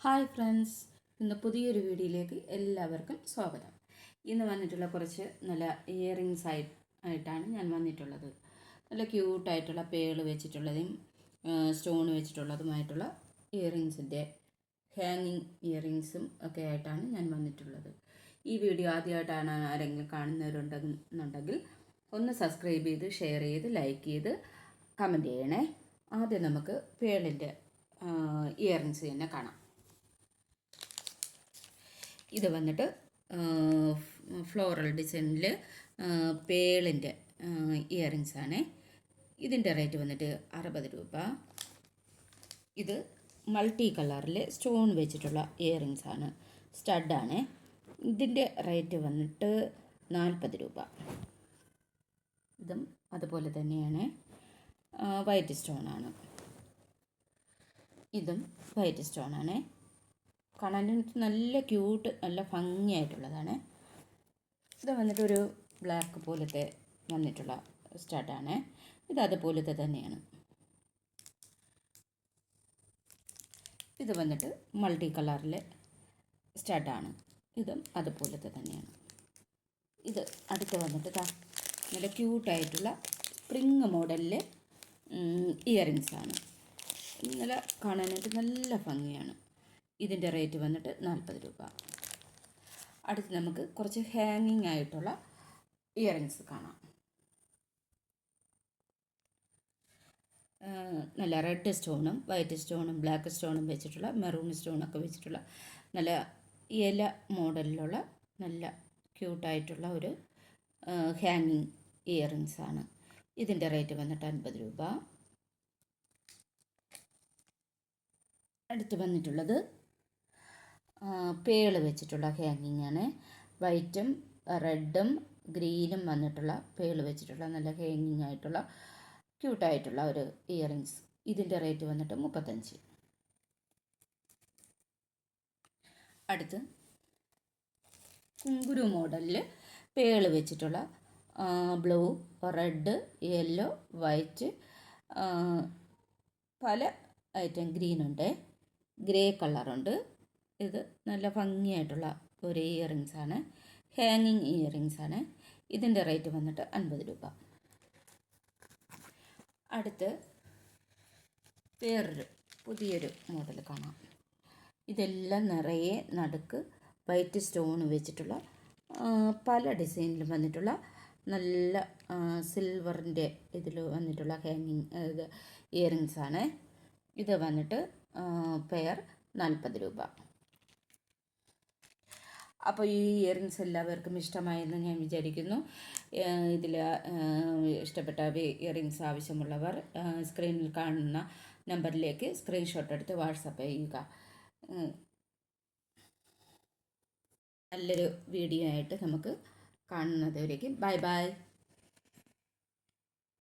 Hi friends, ഇന്ന് പുതിയൊരു വീഡിയോയിലേക്ക് എല്ലാവർക്കും സ്വാഗതം. ഇന്ന് വന്നിട്ടുള്ള കുറച്ച് നല്ല ഇയറിങ്സ് ആയിട്ടാണ് ഞാൻ വന്നിട്ടുള്ളത്. നല്ല ക്യൂട്ടായിട്ടുള്ള പേള് വെച്ചിട്ടുള്ളതും സ്റ്റോൺ വെച്ചിട്ടുള്ളതുമായിട്ടുള്ള ഇയറിങ്സിൻ്റെ ഹാങ്ങിങ് ഇയറിങ്സും ഒക്കെ ആയിട്ടാണ് ഞാൻ വന്നിട്ടുള്ളത്. ഈ വീഡിയോ ആദ്യമായിട്ടാണ് ആരെങ്കിലും കാണുന്നവരുണ്ടെന്നുണ്ടെങ്കിൽ ഒന്ന് സബ്സ്ക്രൈബ് ചെയ്ത് ഷെയർ ചെയ്ത് ലൈക്ക് ചെയ്ത് കമൻറ്റ് ചെയ്യണേ. ആദ്യം നമുക്ക് പേളിൻ്റെ ഇയറിങ്സ് തന്നെ കാണാം. ഇത് വന്നിട്ട് ഫ്ലോറൽ ഡിസൈനിൽ പേളിൻ്റെ ഇയറിങ്സ് ആണ്. ഇതിൻ്റെ റേറ്റ് വന്നിട്ട് 60 രൂപ. ഇത് മൾട്ടി കളറിൽ സ്റ്റോൺ വെച്ചിട്ടുള്ള ഇയറിങ്സ് ആണ്, സ്റ്റഡാണ്. ഇതിൻ്റെ റേറ്റ് വന്നിട്ട് 40 രൂപ. ഇതും അതുപോലെ തന്നെയാണ്, വൈറ്റ് സ്റ്റോണാണ്. ഇതും വൈറ്റ് സ്റ്റോണാണ്. കാണാൻ നല്ല ക്യൂട്ട്, നല്ല ഭംഗിയായിട്ടുള്ളതാണ്. ഇത് വന്നിട്ട് ഒരു ബ്ലാക്ക് പോലത്തെ വന്നിട്ടുള്ള സ്റ്റഡാണ്. ഇത് അതുപോലത്തെ തന്നെയാണ്. ഇത് വന്നിട്ട് മൾട്ടി കളറിലെ സ്റ്റഡാണ്. ഇതും അതുപോലത്തെ തന്നെയാണ്. ഇത് അടുത്ത് വന്നിട്ട് നല്ല ക്യൂട്ടായിട്ടുള്ള സ്പ്രിങ് മോഡലിലെ ഇയറിങ്സ് ആണ്. നല്ല കാണാനായിട്ട് നല്ല ഭംഗിയാണ്. ഇതിൻ്റെ റേറ്റ് വന്നിട്ട് 40 രൂപ. അടുത്ത് നമുക്ക് കുറച്ച് ഹാങ്ങിങ് ആയിട്ടുള്ള ഇയറിങ്സ് കാണാം. നല്ല റെഡ് സ്റ്റോണും വൈറ്റ് സ്റ്റോണും ബ്ലാക്ക് സ്റ്റോണും വെച്ചിട്ടുള്ള, മെറൂൺ സ്റ്റോണൊക്കെ വെച്ചിട്ടുള്ള നല്ല ഇല മോഡലിലുള്ള നല്ല ക്യൂട്ടായിട്ടുള്ള ഒരു ഹാങ്ങിങ് ഇയറിങ്സ് ആണ്. ഇതിൻ്റെ റേറ്റ് വന്നിട്ട് 50 രൂപ. അടുത്ത് വന്നിട്ടുള്ളത് പേള് വെച്ചിട്ടുള്ള ഹാങ്ങിങ് ആണ്. വൈറ്റും റെഡും ഗ്രീനും വന്നിട്ടുള്ള പേള് വെച്ചിട്ടുള്ള നല്ല ഹാങ്ങിങ് ആയിട്ടുള്ള ക്യൂട്ടായിട്ടുള്ള ഒരു ഇയറിങ്സ്. ഇതിൻ്റെ റേറ്റ് വന്നിട്ട് 35. അടുത്ത് കുങ്കുരു മോഡലിൽ പേള് വെച്ചിട്ടുള്ള ബ്ലൂ, റെഡ്, യെല്ലോ, വൈറ്റ്, പല ഐറ്റം ഗ്രീനുണ്ട്, ഗ്രേ കളറുണ്ട്. ഇത് നല്ല ഭംഗിയായിട്ടുള്ള ഒരു ഇയറിങ്സ് ആണ്, ഹാങ്ങിങ് ഇയറിങ്സ് ആണ്. ഇതിൻ്റെ റേറ്റ് വന്നിട്ട് 50 രൂപ. അടുത്ത് വേറൊരു പുതിയൊരു മോഡൽ കാണാം. ഇതെല്ലാം നിറയെ നടുക്ക് വൈറ്റ് സ്റ്റോൺ വെച്ചിട്ടുള്ള പല ഡിസൈനിലും വന്നിട്ടുള്ള നല്ല സിൽവറിൻ്റെ ഇതിൽ വന്നിട്ടുള്ള ഹാങ്ങിങ് ഇയറിങ്സ് ആണ്. ഇത് വന്നിട്ട് പെയർ 40 രൂപ. അപ്പോൾ ഈ ഇയറിങ്സ് എല്ലാവർക്കും ഇഷ്ടമായെന്ന് ഞാൻ വിചാരിക്കുന്നു. ഇതിൽ ഇഷ്ടപ്പെട്ട ഇയറിങ്സ് ആവശ്യമുള്ളവർ സ്ക്രീനിൽ കാണുന്ന നമ്പറിലേക്ക് സ്ക്രീൻഷോട്ട് എടുത്ത് വാട്സപ്പ് ചെയ്യുക. നല്ലൊരു വീഡിയോ ആയിട്ട് നമുക്ക് കാണുന്നതുവരേക്കും ബൈ ബൈ.